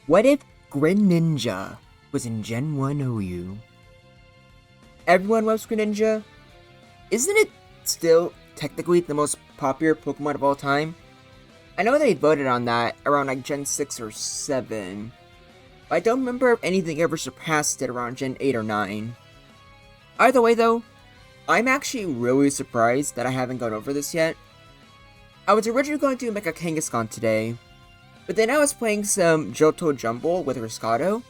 What if Greninja was in Gen 1 OU? Everyone loves Greninja. Isn't it still technically the most popular Pokemon of all time? I know they voted on that around like Gen 6 or 7. But I don't remember if anything ever surpassed it around Gen 8 or 9. Either way though, I'm actually really surprised that I haven't gone over this yet. I was originally going to make a Kangaskhan today, but then I was playing some Johto Jumble with Riscado,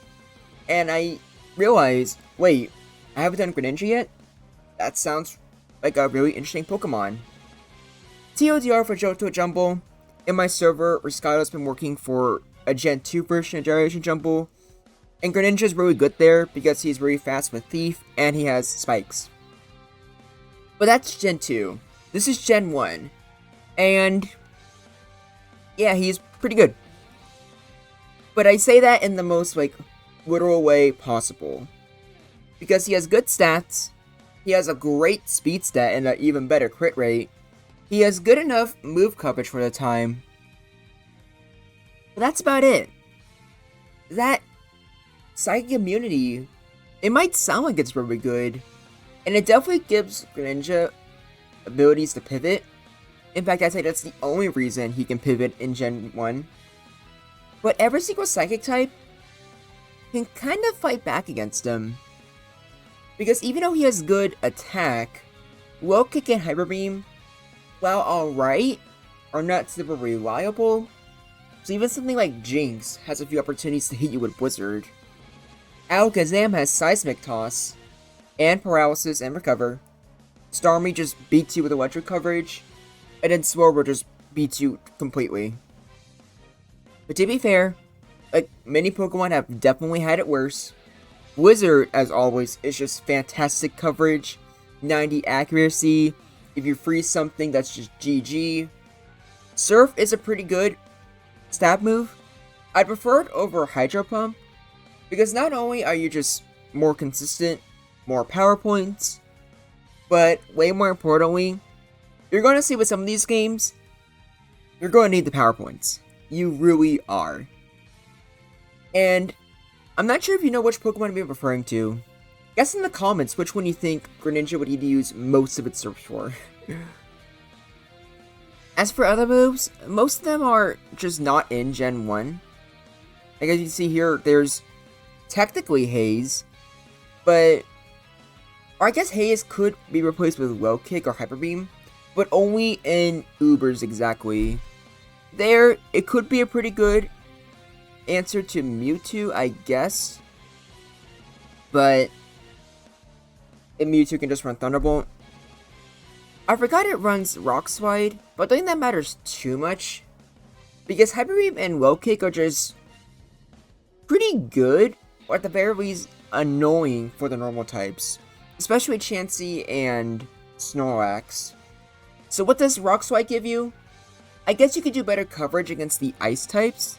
and I realized, wait, I haven't done Greninja yet? That sounds like a really interesting Pokemon. TLDR for Johto Jumble, in my server, Riscado's been working for a Gen 2 version of Generation Jumble, and Greninja's really good there because he's really fast with Thief and he has spikes. But that's Gen 2. This is Gen 1. And yeah, he's pretty good. But I say that in the most literal way possible. Because he has good stats, he has a great speed stat and an even better crit rate. He has good enough move coverage for the time. But that's about it. That Psychic Immunity, it might sound like it's really good. And it definitely gives Greninja abilities to pivot. In fact, I'd say that's the only reason he can pivot in Gen 1. But every single Psychic type can kind of fight back against him. Because even though he has good attack, Low Kick and Hyper Beam, while alright, are not super reliable. So even something like Jinx has a few opportunities to hit you with Blizzard. Alakazam has Seismic Toss, and Paralysis and Recover. Starmie just beats you with electric coverage, and then Swirl just beats you completely. But to be fair, many Pokemon have definitely had it worse. Blizzard, as always, is just fantastic coverage, 90 accuracy. If you freeze something, that's just GG. Surf is a pretty good stab move. I prefer it over Hydro Pump, because not only are you just more consistent, more power points, but way more importantly, you're going to see with some of these games, you're going to need the power points. You really are. And I'm not sure if you know which Pokemon I'm referring to. Guess in the comments which one you think Greninja would need to use most of its surf for. As for other moves, most of them are just not in Gen 1. Like as you see here, there's technically Haze, but or I guess Haze could be replaced with Low Kick or Hyper Beam, but only in Ubers exactly. There, it could be a pretty good answer to Mewtwo, I guess. But Mewtwo can just run Thunderbolt. I forgot it runs Rock Slide, but I don't think that matters too much. Because Hyper Beam and Low Kick are just pretty good, or at the very least, annoying for the normal types. Especially Chansey and Snorlax. So what does Rock Slide give you? I guess you could do better coverage against the Ice types.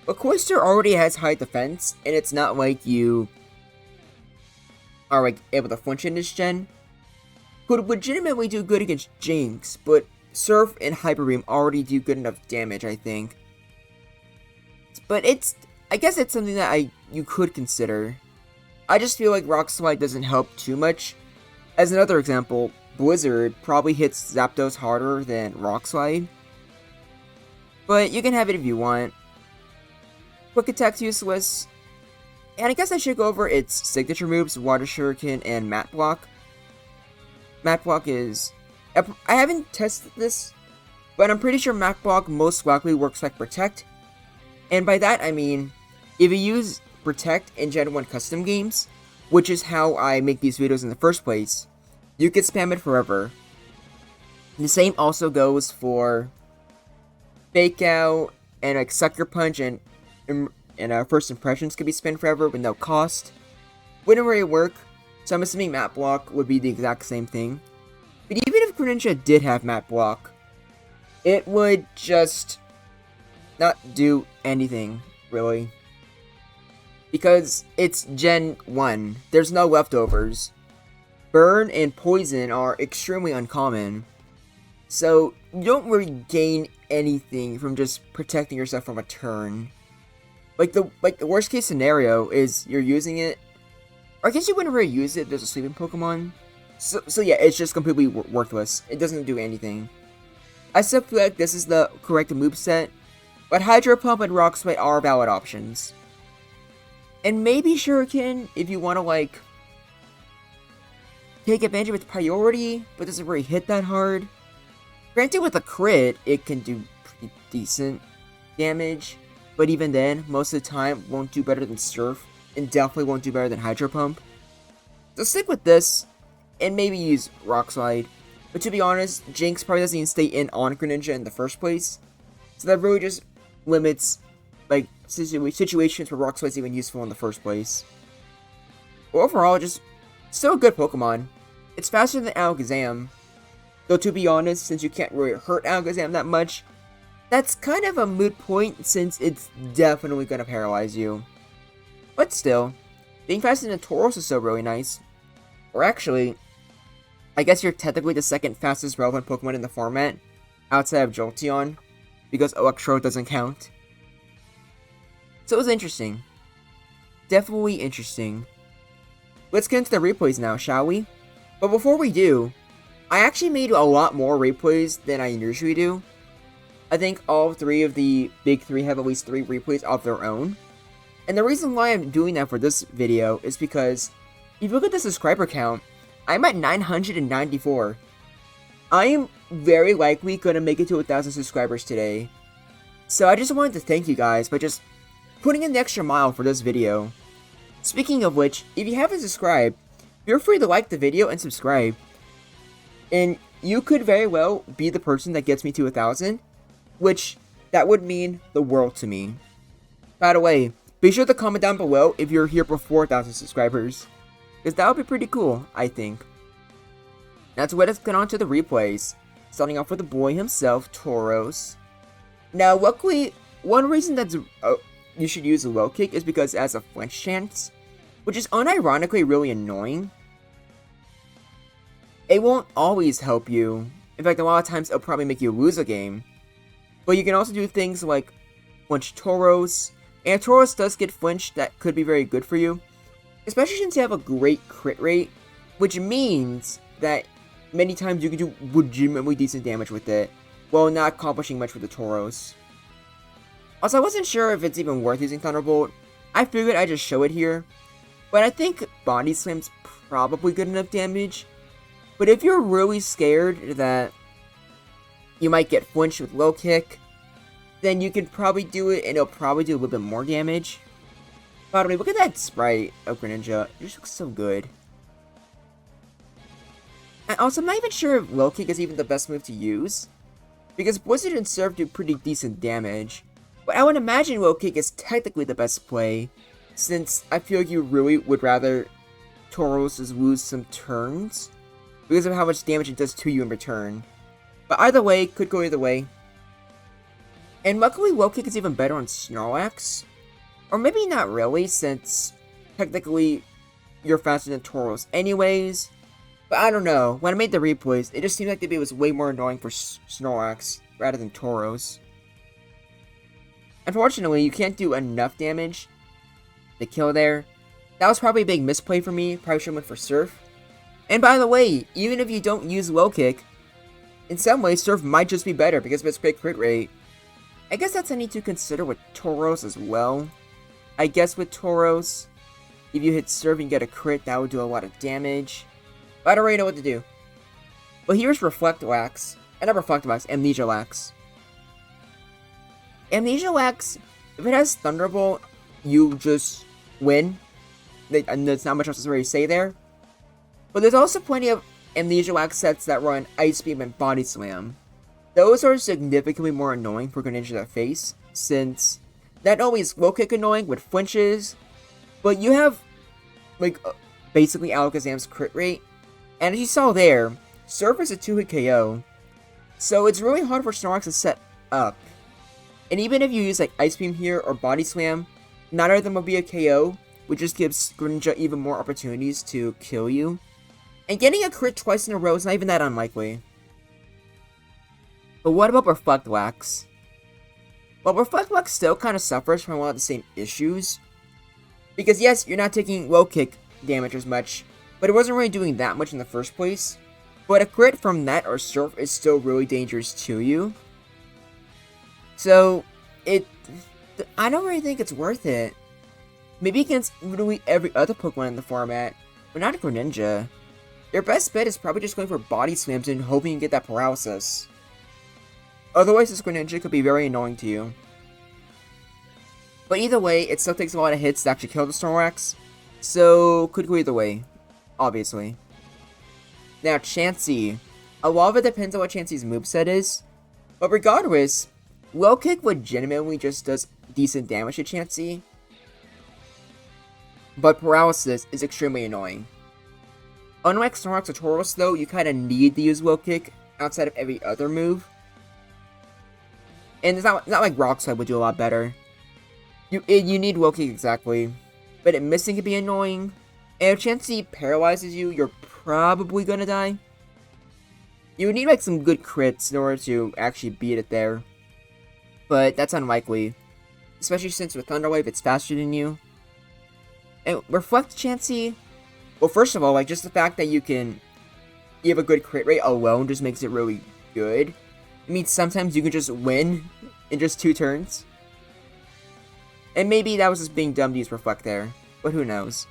But Cloyster already has high defense, and it's not like you are able to flinch in this gen. Could legitimately do good against Jinx, but Surf and Hyper Beam already do good enough damage, I think. But I guess it's something that you could consider. I just feel like Rock Slide doesn't help too much. As another example, Blizzard probably hits Zapdos harder than Rock Slide. But you can have it if you want. Quick Attack's useless. And I guess I should go over its signature moves, Water Shuriken and Mat Block. Mat Block is... I haven't tested this, but I'm pretty sure Mat Block most likely works like Protect. And by that I mean, if you use Protect in Gen 1 custom games, which is how I make these videos in the first place, you can spam it forever. The same also goes for Fake Out and Sucker Punch and First Impressions can be spammed forever with no cost. Wouldn't really work, so I'm assuming Mat Block would be the exact same thing. But even if Greninja did have Mat Block, it would just not do anything, really. Because it's Gen 1, there's no leftovers. Burn and Poison are extremely uncommon, so you don't really gain anything from just protecting yourself from a turn. Like the worst case scenario is you're using it, or I guess you wouldn't really use it. There's a sleeping Pokemon, so yeah, it's just completely worthless. It doesn't do anything. I still feel like this is the correct moveset, but Hydro Pump and Rock Slide are valid options. And maybe Shuriken if you want to like take advantage of its priority, but doesn't really hit that hard. Granted, with a crit, it can do pretty decent damage, but even then, most of the time, won't do better than Surf, and definitely won't do better than Hydro Pump. So stick with this, and maybe use Rock Slide. But to be honest, Jinx probably doesn't even stay in on Greninja in the first place, so that really just limits like situations where Rock Slide is even useful in the first place. But overall, just still a good Pokemon. It's faster than Alakazam, though to be honest, since you can't really hurt Alakazam that much, that's kind of a moot point since it's definitely gonna paralyze you. But still, being faster than Tauros is still really nice. Or actually, I guess you're technically the second fastest relevant Pokemon in the format, outside of Jolteon, because Electro doesn't count. So it was interesting. Definitely interesting. Let's get into the replays now, shall we? But before we do, I actually made a lot more replays than I usually do. I think all three of the big three have at least 3 replays of their own. And the reason why I'm doing that for this video is because if you look at the subscriber count, I'm at 994. I am very likely going to make it to 1,000 subscribers today. So I just wanted to thank you guys by just putting in the extra mile for this video. Speaking of which, if you haven't subscribed, feel free to like the video and subscribe. And you could very well be the person that gets me to 1,000, which that would mean the world to me. By the way, be sure to comment down below if you're here before 1,000 subscribers, because that would be pretty cool, I think. Now let's get on to the replays, starting off with the boy himself, Tauros. Now luckily, one reason that you should use a low kick is because it has a flinch chance, which is unironically really annoying. It won't always help you. In fact, a lot of times it'll probably make you lose a game. But you can also do things like flinch Tauros, and if Tauros does get flinched, that could be very good for you. Especially since you have a great crit rate, which means that many times you can do legitimately decent damage with it, while not accomplishing much with the Tauros. Also, I wasn't sure if it's even worth using Thunderbolt. I figured I'd just show it here, but I think Body Slam's probably good enough damage. But if you're really scared that you might get flinched with low kick, then you can probably do it and it'll probably do a little bit more damage. By the way, look at that sprite of Greninja. It just looks so good. And also, I'm not even sure if low kick is even the best move to use, because Blizzard and Surf do pretty decent damage. But I would imagine low kick is technically the best play, since I feel like you really would rather Tauros lose some turns because of how much damage it does to you in return. But either way, could go either way. And luckily, low kick is even better on Snorlax. Or maybe not really, since technically you're faster than Tauros anyways. But I don't know, when I made the replays, it just seemed like it was way more annoying for Snorlax rather than Tauros. Unfortunately, you can't do enough damage to kill there. That was probably a big misplay for me, probably should have went for Surf. And by the way, even if you don't use low kick, in some ways Surf might just be better because of its great crit rate. I guess that's something to consider with Tauros as well. I guess with Tauros, if you hit Surf and get a crit, that would do a lot of damage. But I don't really know what to do. But here's Reflect Wax. Not Reflect Wax, Amnesia Wax. Amnesia Wax, if it has Thunderbolt, you just win. And there's not much else to really say there. But there's also plenty of Amnesia Wax sets that run Ice Beam and Body Slam. Those are significantly more annoying for Greninja to face, since not only is low kick annoying with flinches, but you have like basically Alakazam's crit rate. And as you saw there, Surf is a 2-hit KO, so it's really hard for Snorlax to set up. And even if you use like Ice Beam here or Body Slam, neither of them will be a KO, which just gives Greninja even more opportunities to kill you. And getting a crit twice in a row is not even that unlikely. But what about Reflect Wax? While Reflect Luck still kind of suffers from a lot of the same issues. Because yes, you're not taking low kick damage as much, but it wasn't really doing that much in the first place. But a crit from that or Surf is still really dangerous to you. So, I don't really think it's worth it. Maybe against literally every other Pokemon in the format, but not Greninja. Your best bet is probably just going for Body Slams and hoping you get that paralysis. Otherwise, this Greninja could be very annoying to you. But either way, it still takes a lot of hits to actually kill the Snorlax, so could go either way, obviously. Now, Chansey. A lot of it depends on what Chansey's moveset is, but regardless, Low Kick legitimately just does decent damage to Chansey, but Paralysis is extremely annoying. Unlike Snorlax or Tauros though, you kinda need to use Low Kick outside of every other move. And it's not like Rock Slide would do a lot better. You need Low Kick exactly, but it missing can be annoying. And if Chansey paralyzes you, you're probably gonna die. You would need like some good crits in order to actually beat it there. But that's unlikely. Especially since with Thunder Wave it's faster than you. And Reflect Chansey, well first of all, like just the fact that you have a good crit rate alone just makes it really good. It means sometimes you can just win in just 2 turns. And maybe that was just being dumb to use Reflect there, but who knows.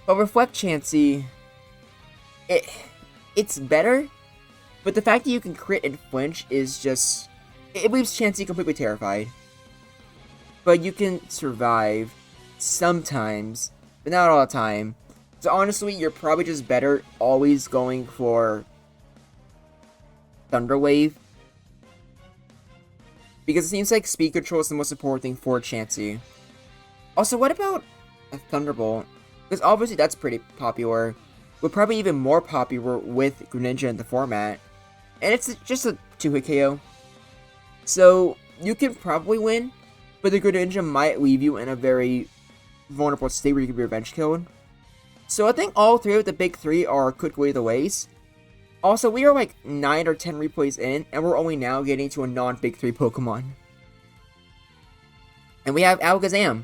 But Reflect Chansey, it's better, but the fact that you can crit and flinch is just, it leaves Chansey completely terrified. But you can survive sometimes, but not all the time. So honestly, you're probably just better always going for Thunder Wave. Because it seems like speed control is the most important thing for Chansey. Also, what about a Thunderbolt? Because obviously that's pretty popular. But probably even more popular with Greninja in the format. And it's just a 2-hit KO. So, you can probably win. But the Greninja might leave you in a very vulnerable state where you can be revenge killed. So I think all 3 of the big 3 are could go either ways. Also, we are like 9 or 10 replays in, and we're only now getting to a non-Big 3 Pokemon. And we have Alakazam.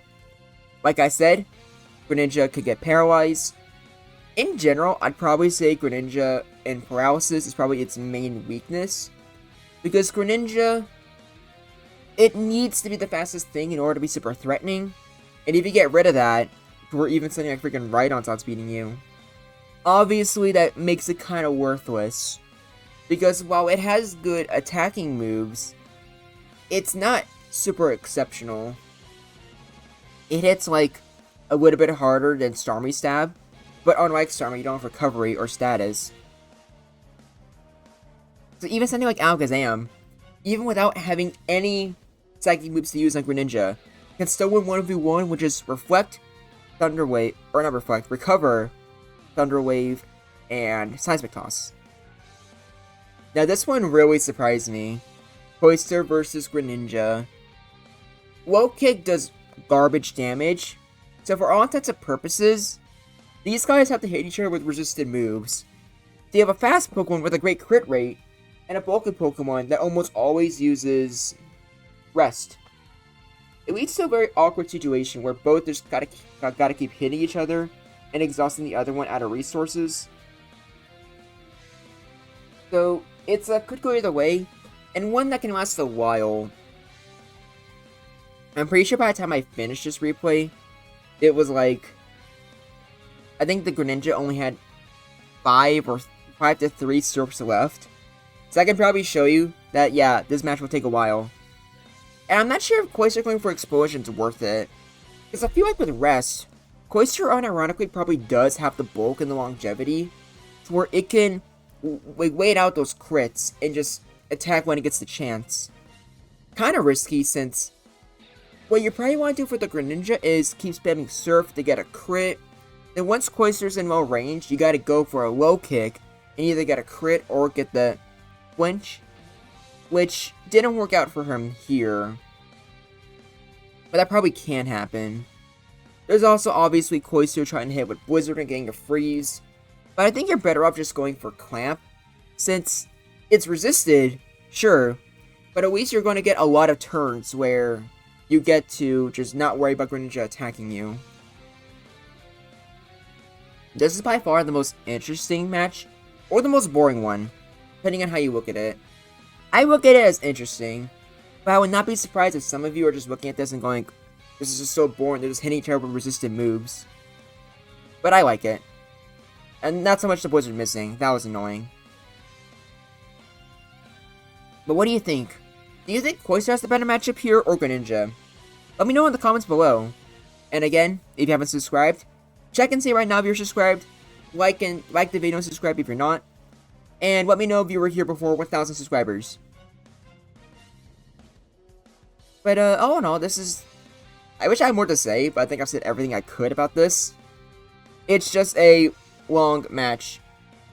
Like I said, Greninja could get paralyzed. In general, I'd probably say Greninja and Paralysis is probably its main weakness. Because Greninja, it needs to be the fastest thing in order to be super threatening. And if you get rid of that, or even something like freaking Rhydon's outspeeding you, obviously that makes it kind of worthless. Because while it has good attacking moves, it's not super exceptional. It hits like a little bit harder than Starmie Stab, but unlike Starmie, you don't have recovery or status. So even something like Alakazam, even without having any psychic moves to use like Greninja, can still win 1v1, which is Reflect, Thunder Wave, or not Reflect, Recover, Thunder Wave, and Seismic Toss. Now this one really surprised me. Cloyster versus Greninja. Low Kick does garbage damage, so for all intents and purposes, these guys have to hit each other with resisted moves. They have a fast Pokemon with a great crit rate, and a bulky Pokemon that almost always uses Rest. It leads to a very awkward situation where both just gotta keep hitting each other and exhausting the other one out of resources. So it's could go either way, and one that can last a while. I'm pretty sure by the time I finished this replay, it was like, I think the Greninja only had 5 to 3 strokes left. So I can probably show you that, yeah, this match will take a while. And I'm not sure if Cloyster going for Explosion is worth it. Because I feel like with Rest, Cloyster unironically probably does have the bulk and the longevity to where it can wait out those crits and just attack when it gets the chance. Kind of risky since what you probably want to do for the Greninja is keep spamming Surf to get a crit. Then once Cloyster's in low range, you gotta go for a Low Kick and either get a crit or get the flinch, which didn't work out for him here. But that probably can happen. There's also obviously Cloyster trying to hit with Blizzard and getting a freeze. But I think you're better off just going for Clamp. Since it's resisted, sure, But at least you're going to get a lot of turns where you get to just not worry about Greninja attacking you. This is by far the most interesting match, or the most boring one, depending on how you look at it. I look at it as interesting, but I would not be surprised if some of you are just looking at this and going, this is just so boring, they're just hitting terrible resistant moves. But I like it. And not so much the Blizzard missing, that was annoying. But what do you think? Do you think Cloyster has the better matchup here, or Greninja? Let me know in the comments below. And again, if you haven't subscribed, check and see right now if you're subscribed. Like the video and subscribe if you're not. And let me know if you were here before 1,000 subscribers. But all in all, this is... I wish I had more to say, but I think I've said everything I could about this. It's just a long match.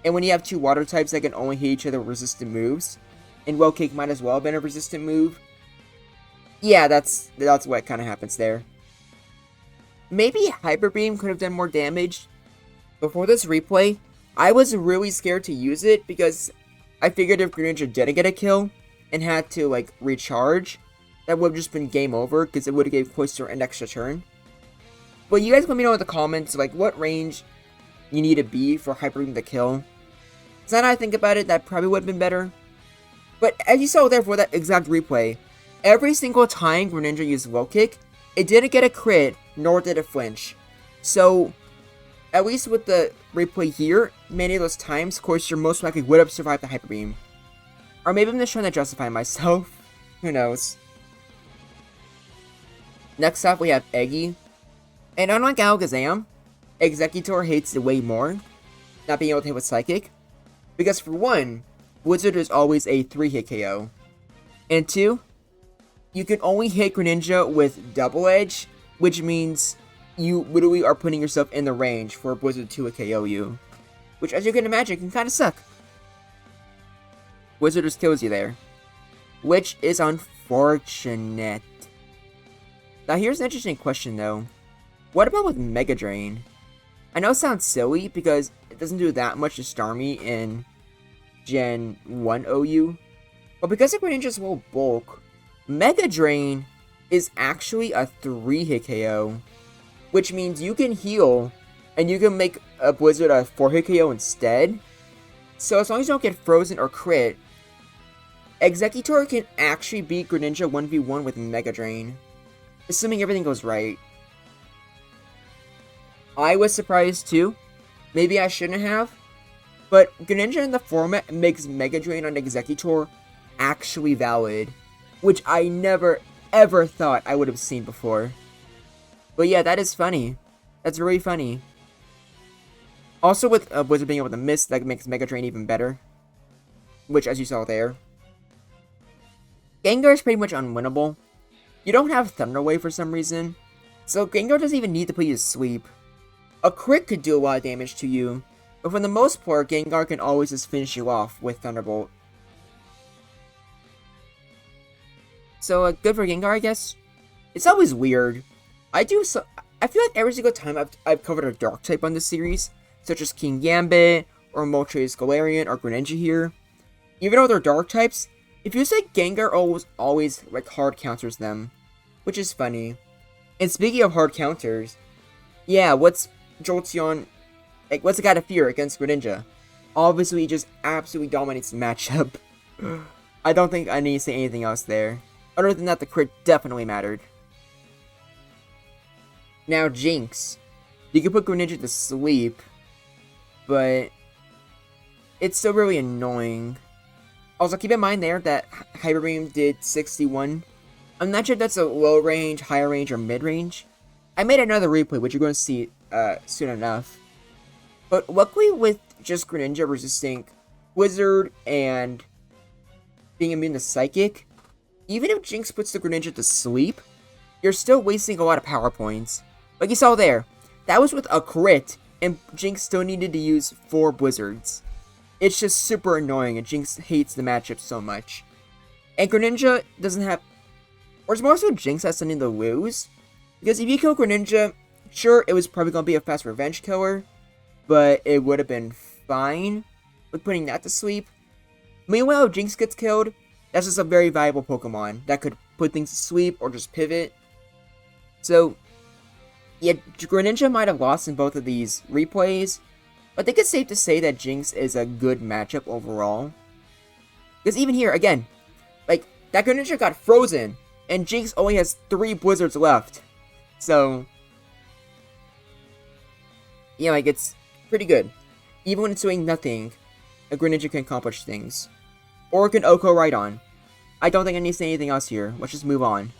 And when you have two water types that can only hit each other with resistant moves, and Well Cake might as well have been a resistant move, yeah, that's what kind of happens there. Maybe Hyper Beam could have done more damage. Before this replay, I was really scared to use it because I figured if Greninja didn't get a kill and had to like recharge, that would have just been game over because it would have gave Cloyster an extra turn. But you guys let me know in the comments like what range you need to be for Hyper Beam to kill. So now that I think about it, that probably would have been better. But as you saw there for that exact replay, every single time Greninja used Low Kick, it didn't get a crit, nor did it flinch. So, at least with the replay here, many of those times, Cloyster most likely would have survived the Hyper Beam. Or maybe I'm just trying to justify myself. Who knows. Next up, we have Eggy. And unlike Alakazam, Exeggutor hates it way more, not being able to hit with Psychic. Because for one, Blizzard is always a 3-hit KO. And two, you can only hit Greninja with Double Edge, which means you literally are putting yourself in the range for a Blizzard to KO you. Which, as you can imagine, can kind of suck. Blizzard just kills you there. Which is unfortunate. Now here's an interesting question though. What about with Mega Drain? I know it sounds silly because it doesn't do that much to Starmie in Gen 1 OU, but because of Greninja's whole bulk, Mega Drain is actually a 3-hit KO, which means you can heal, and you can make a Blizzard a 4-hit KO instead. So as long as you don't get frozen or crit, Exeggutor can actually beat Greninja 1v1 with Mega Drain, assuming everything goes right. I was surprised too. Maybe I shouldn't have. But Greninja in the format makes Mega Drain on Exeggutor actually valid, which I never ever thought I would have seen before. But yeah, that is funny. That's really funny. Also with Blizzard being able to miss, that makes Mega Drain even better. Which, as you saw there. Gengar is pretty much unwinnable. You don't have Thunder Wave for some reason, so Gengar doesn't even need to put his sweep. A crit could do a lot of damage to you, but for the most part, Gengar can always just finish you off with Thunderbolt. So, good for Gengar, I guess. It's always weird. I feel like every single time I've covered a Dark type on this series, such as King Gambit, or Moltres Galarian, or Greninja here, even though they're Dark types, if you say Gengar always like hard counters them, which is funny. And speaking of hard counters, yeah, what's Jolteon, like what's the guy to fear against Greninja? Obviously, he just absolutely dominates the matchup. I don't think I need to say anything else there. Other than that, the crit definitely mattered. Now, Jinx. You can put Greninja to sleep, but it's still really annoying. Also, keep in mind there that Hyper Beam did 61. I'm not sure if that's a low range, higher range, or mid range. I made another replay, which you're going to see soon enough. But luckily with just Greninja resisting Blizzard and being immune to Psychic, even if Jinx puts the Greninja to sleep, you're still wasting a lot of power points. Like you saw there, that was with a crit, and Jinx still needed to use 4 Blizzards. It's just super annoying, and Jinx hates the matchup so much. And Greninja doesn't have... Or it's more so Jinx has something to lose. Because if you kill Greninja, sure, it was probably going to be a fast revenge killer, but it would have been fine with putting that to sleep. Meanwhile, if Jinx gets killed, That's just a very valuable Pokemon that could put things to sleep or just pivot. So, yeah, Greninja might have lost in both of these replays, but I think it's safe to say that Jinx is a good matchup overall. Because even here, again, like, that Greninja got frozen, and Jinx only has 3 Blizzards left. So, yeah, like, it's pretty good. Even when it's doing nothing, a Greninja can accomplish things. Or it can Oko Rhydon. I don't think I need to say anything else here. Let's just move on.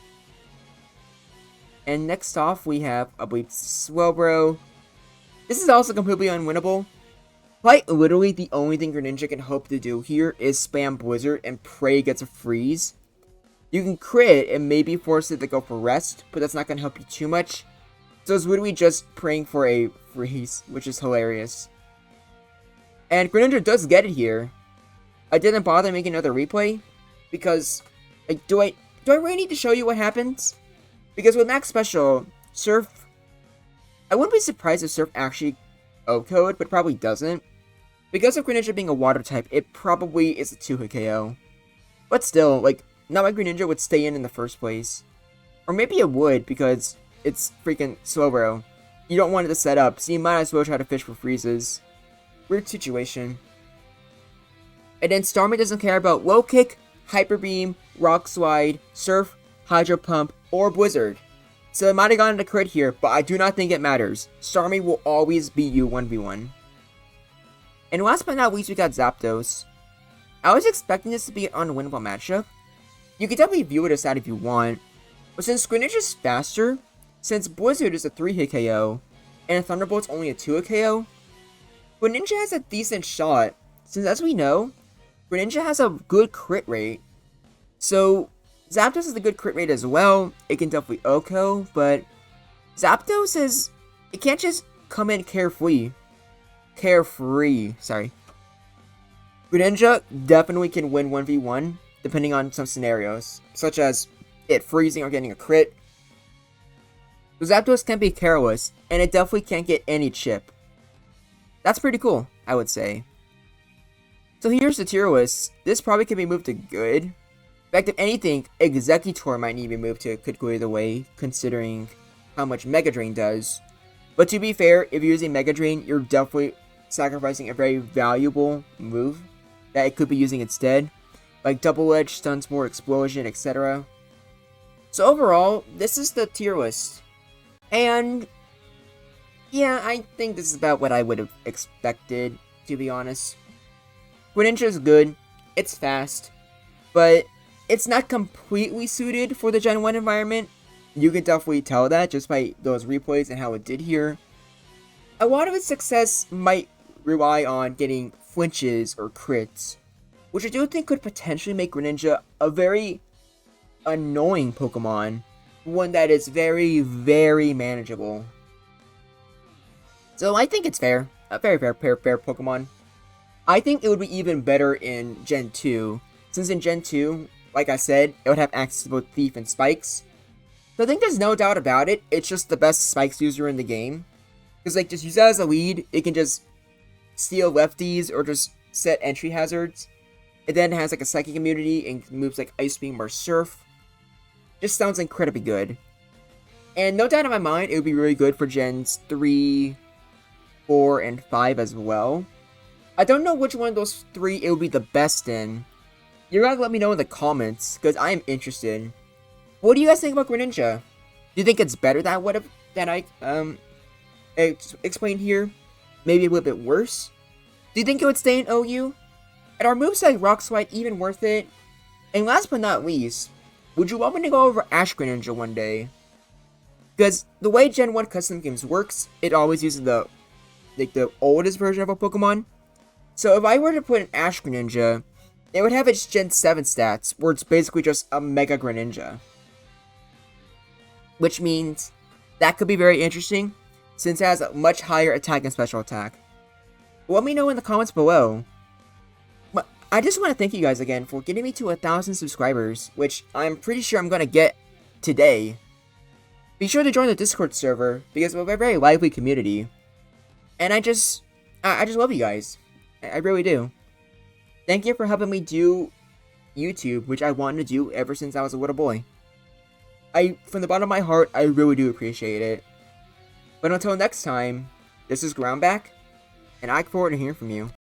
And next off, we have, I believe, Swelbro. This is also completely unwinnable. Quite literally, the only thing Greninja can hope to do here is spam Blizzard and pray it gets a freeze. You can crit and maybe force it to go for rest, but that's not going to help you too much. So it's literally just praying for a freeze, which is hilarious. And Greninja does get it here. I didn't bother making another replay, because, like, do I really need to show you what happens? Because with Max Special, Surf, I wouldn't be surprised if Surf actually O-code, but probably doesn't. Because of Greninja being a water type, it probably is a 2-hit KO. But still, like, not my Greninja would stay in the first place. Or maybe it would, because it's freaking Slowbro. You don't want it to set up, so you might as well try to fish for freezes. Weird situation. And then Starmie doesn't care about Low Kick, Hyper Beam, Rock Slide, Surf, Hydro Pump, or Blizzard. So it might have gotten a crit here, but I do not think it matters. Starmie will always beat you 1v1. And last but not least, we got Zapdos. I was expecting this to be an unwinnable matchup. You can definitely view it as that if you want. But since Greninja is faster, since Blizzard is a 3-hit KO, and Thunderbolt's only a 2-hit KO, Greninja has a decent shot, since as we know, Greninja has a good crit rate. So, Zapdos has a good crit rate as well. It can definitely OHKO, but Zapdos is, it can't just come in carefree. Sorry. Greninja definitely can win 1v1, depending on some scenarios, such as it freezing or getting a crit. Zapdos can be careless, and it definitely can't get any chip. That's pretty cool, I would say. So here's the tier list. This probably could be moved to good. In fact, if anything, Executor might need to be moved to could go either way, considering how much Mega Drain does. But to be fair, if you're using Mega Drain, you're definitely sacrificing a very valuable move that it could be using instead. Like Double Edge, Stuns More, Explosion, etc. So overall, this is the tier list. And yeah, I think this is about what I would have expected, to be honest. Greninja is good, it's fast, but it's not completely suited for the Gen 1 environment. You can definitely tell that just by those replays and how it did here. A lot of its success might rely on getting flinches or crits, which I do think could potentially make Greninja a very annoying Pokemon, one that is very, very manageable. So I think it's fair. A very fair Pokemon. I think it would be even better in Gen 2, since in Gen 2, like I said, it would have access to both Thief and Spikes. So I think there's no doubt about it, it's just the best Spikes user in the game. Because, like, just use that as a lead, it can just steal lefties or just set entry hazards. It then has, like, a Psychic immunity and moves like Ice Beam or Surf. Just sounds incredibly good. And no doubt in my mind, it would be really good for Gens 3, 4, and 5 as well. I don't know which one of those 3 it would be the best in. You're gonna let me know in the comments, because I am interested. What do you guys think about Greninja? Do you think it's better than I explained here? Maybe a little bit worse? Do you think it would stay in OU? And are moves like Rock Slide even worth it? And last but not least, would you want me to go over Ash Greninja one day? Because the way Gen 1 custom games works, it always uses the oldest version of a Pokemon. So if I were to put an Ash Greninja, it would have its Gen 7 stats, where it's basically just a Mega Greninja. Which means that could be very interesting, since it has a much higher attack and special attack. Let me know in the comments below. But I just want to thank you guys again for getting me to 1,000 subscribers, which I'm pretty sure I'm going to get today. Be sure to join the Discord server, because we're a very lively community. And I just love you guys. I really do. Thank you for helping me do, YouTube, which I wanted to do ever since I was a little boy. From the bottom of my heart, I really do appreciate it. But until next time, this is Groundback, and I look forward to hearing from you.